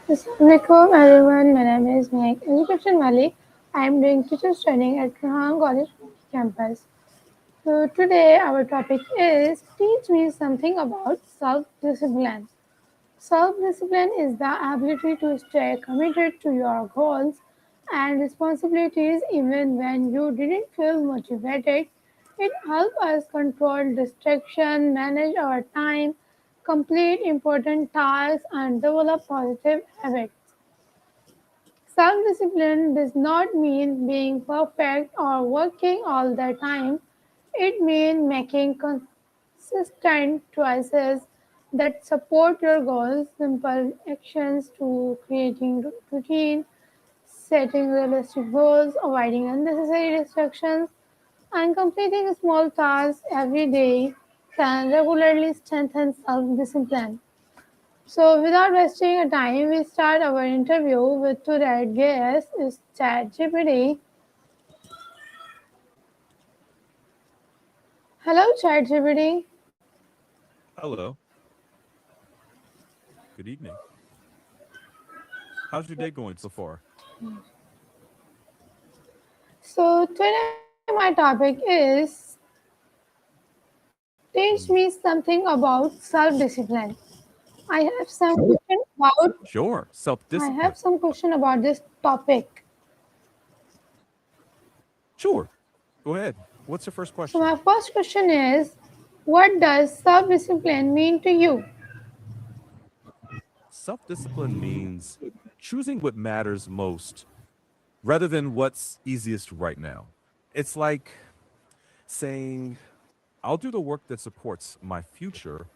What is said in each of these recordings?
Assalamualaikum everyone, my name is Mehakeducationwali. I am doing teacher training at Rehan College campus. So today our topic is teach me something about self-discipline. Self-discipline is the ability to stay committed to your goals and responsibilities even when you didn't feel motivated. It helps us control distraction, manage our time, complete important tasks, and develop positive habits. Self discipline does not mean being perfect or working all the time. It means making consistent choices that support your goals, simple actions to creating routine, setting realistic goals, avoiding unnecessary distractions, and completing small tasks every day can regularly strengthen self discipline. So, without wasting your time, we start our interview with today's guest is Chatgpt. Hello, Chatgpt. Hello. Good evening. How's your day going so far? So, today my topic is teach Mm, me something about self-discipline. I have some question about sure. Self I have discipline. some question about this topic. Sure. Go ahead. What's your first So, my question? first question is, what does self-discipline mean to you? Self discipline means choosing what matters most rather than what's easiest right now. It's like saying, I'll do the work that supports my future,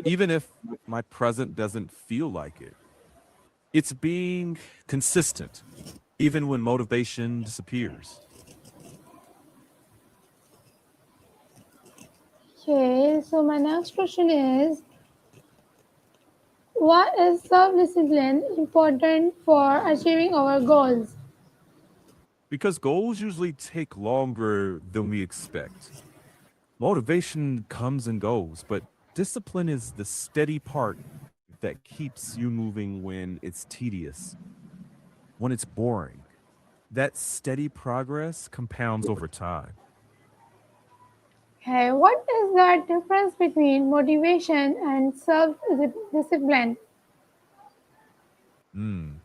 even if my present doesn't feel like it. It's being consistent, even when motivation disappears. Okay, so my next question is, why is self-discipline important for achieving our goals? Because goals usually take longer than we expect. Motivation comes and goes, but discipline is the steady part that keeps you moving when it's tedious, when it's boring. That steady progress compounds over time. Okay, what is the difference between motivation and self-discipline? Mm.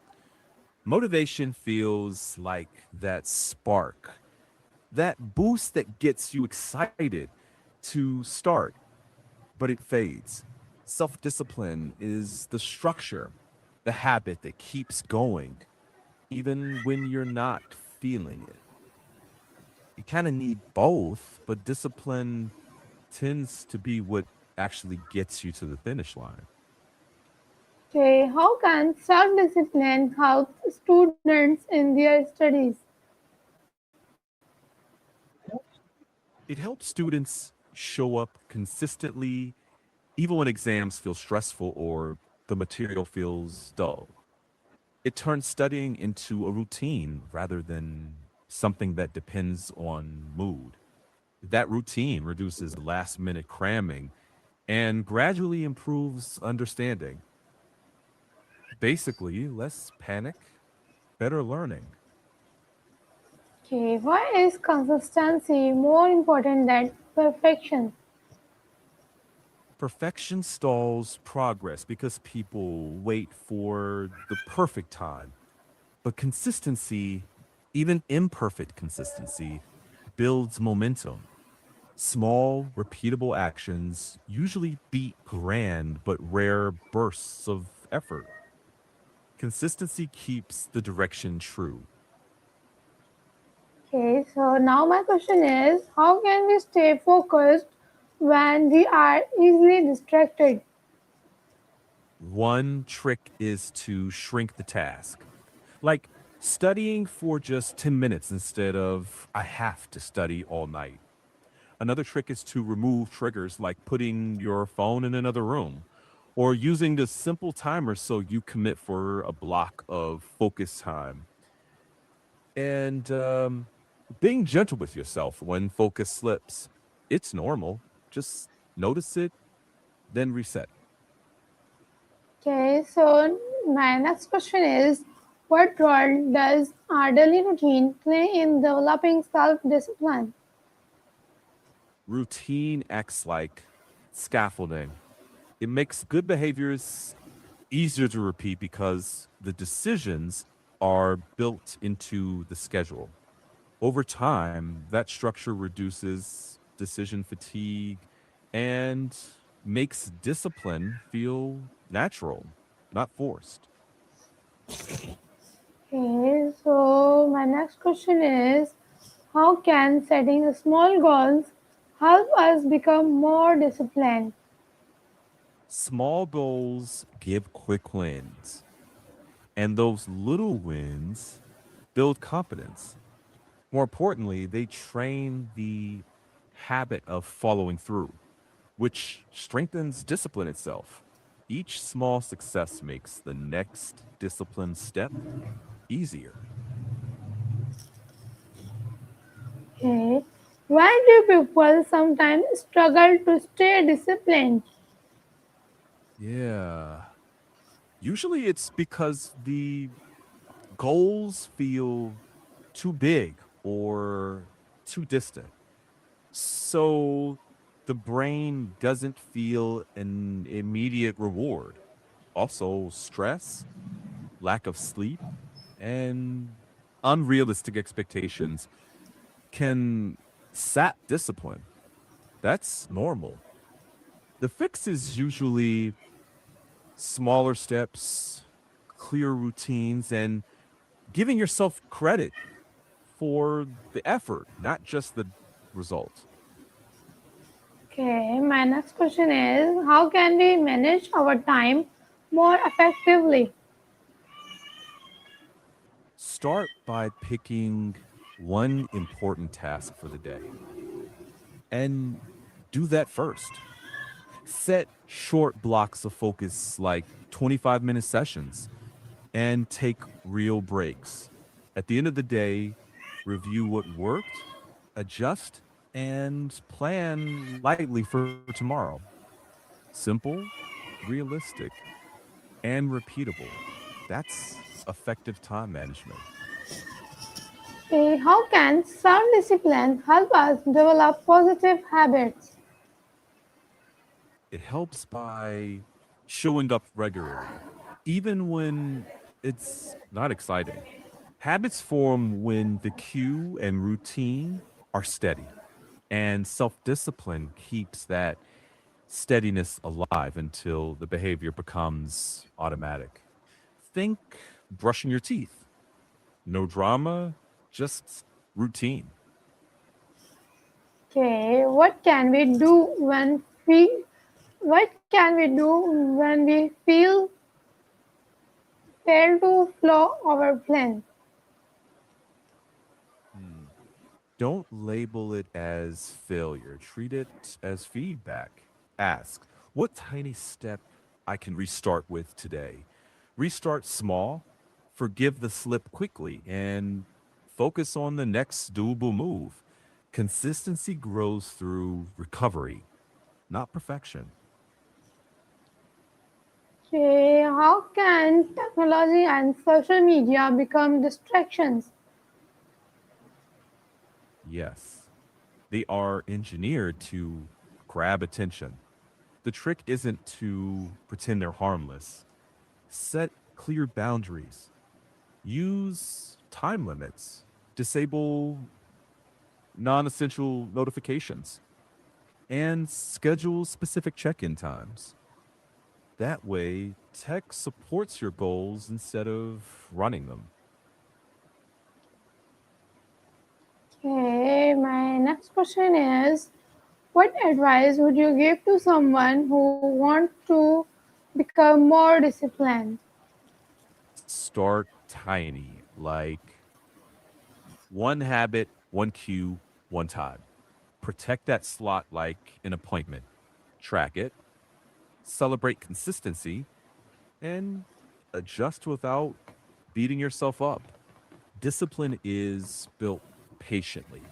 Motivation feels like that spark, that boost that gets you excited to start, but it fades. Self discipline is the structure, the habit that keeps going, even when you're not feeling it. You kind of need both, but discipline tends to be what actually gets you to the finish line. Okay, how can self-discipline help students in their studies? It helps students show up consistently, even when exams feel stressful or the material feels dull. It turns studying into a routine rather than something that depends on mood. That routine reduces last minute cramming and gradually improves understanding. Basically, less panic, better learning. Okay, why is consistency more important than perfection? Perfection stalls progress because people wait for the perfect time. But consistency, even imperfect consistency, builds momentum. Small, repeatable actions usually beat grand but rare bursts of effort. Consistency keeps the direction true. Okay, so now my question is, how can we stay focused when we are easily distracted? One trick is to shrink the task, like studying for just 10 minutes instead of I have to study all night. Another trick is to remove triggers like putting your phone in another room or using the simple timer so you commit for a block of focus time. And being gentle with yourself when focus slips. It's normal. Just notice it, then reset. Okay, so my next question is, what role does our daily routine play in developing self discipline? Routine acts like scaffolding. It makes good behaviors easier to repeat because the decisions are built into the schedule. Over time, that structure reduces decision fatigue and makes discipline feel natural, not forced. Okay, so my next question is, how can setting small goals help us become more disciplined? Small goals give quick wins, and those little wins build confidence. More importantly, they train the habit of following through, which strengthens discipline itself. Each small success makes the next discipline step easier. Okay, why do people sometimes struggle to stay disciplined? Yeah. Usually it's because the goals feel too big or too distant. So the brain doesn't feel an immediate reward. Also, stress, lack of sleep, and unrealistic expectations can sap discipline. That's normal. The fix is usually smaller steps, clear routines, and giving yourself credit for the effort, not just the result. Okay, my next question is, how can we manage our time more effectively? Start by picking one important task for the day and do that first. Set short blocks of focus like 25-minute sessions and take real breaks. At the end of the day, review what worked, adjust, and plan lightly for tomorrow. Simple, realistic, and repeatable. That's effective time management. Okay, how can self discipline help us develop positive habits? It helps by showing up regularly, even when it's not exciting. Habits form when the cue and routine are steady, and self discipline keeps that steadiness alive until the behavior becomes automatic. Think brushing your teeth. No drama, just routine. Okay, what can we do when we feel fail to follow our plan? Hmm. Don't label it as failure. Treat it as feedback. Ask, what tiny step I can restart with today? Restart small, forgive the slip quickly, and focus on the next doable move. Consistency grows through recovery, not perfection. Okay, how can technology and social media become distractions? Yes, they are engineered to grab attention. The trick isn't to pretend they're harmless. Set clear boundaries. Use time limits. Disable non essential notifications and schedule specific check in times. That way, tech supports your goals instead of running them. Okay, my next question is, what advice would you give to someone who wants to become more disciplined? Start tiny, like one habit, one cue, one time. Protect that slot like an appointment. Track it, celebrate consistency, and adjust without beating yourself up. Discipline is built patiently,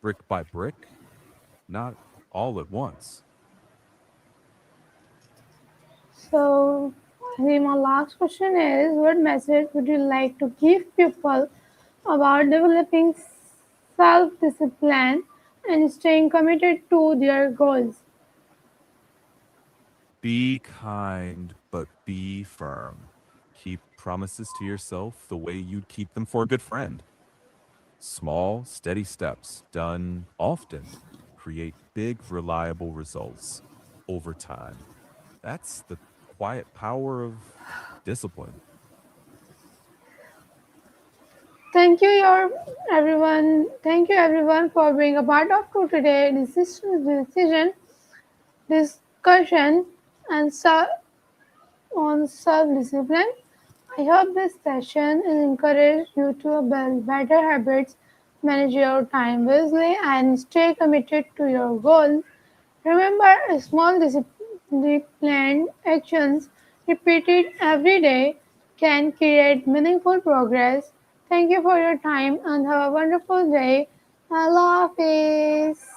brick by brick, not all at once. So, My last question is, what message would you like to give people about developing self discipline and staying committed to their goals? Be kind, but be firm. Keep promises to yourself the way you'd keep them for a good friend. Small, steady steps done often create big, reliable results over time. That's the quiet power of discipline. Thank you, everyone. Thank you, everyone, for being a part of today's decision discussion and on self-discipline. I hope this session will encourage you to build better habits, manage your time wisely, and stay committed to your goals. Remember, small disciplined actions repeated every day can create meaningful progress. Thank you for your time and have a wonderful day. Allah Hafiz.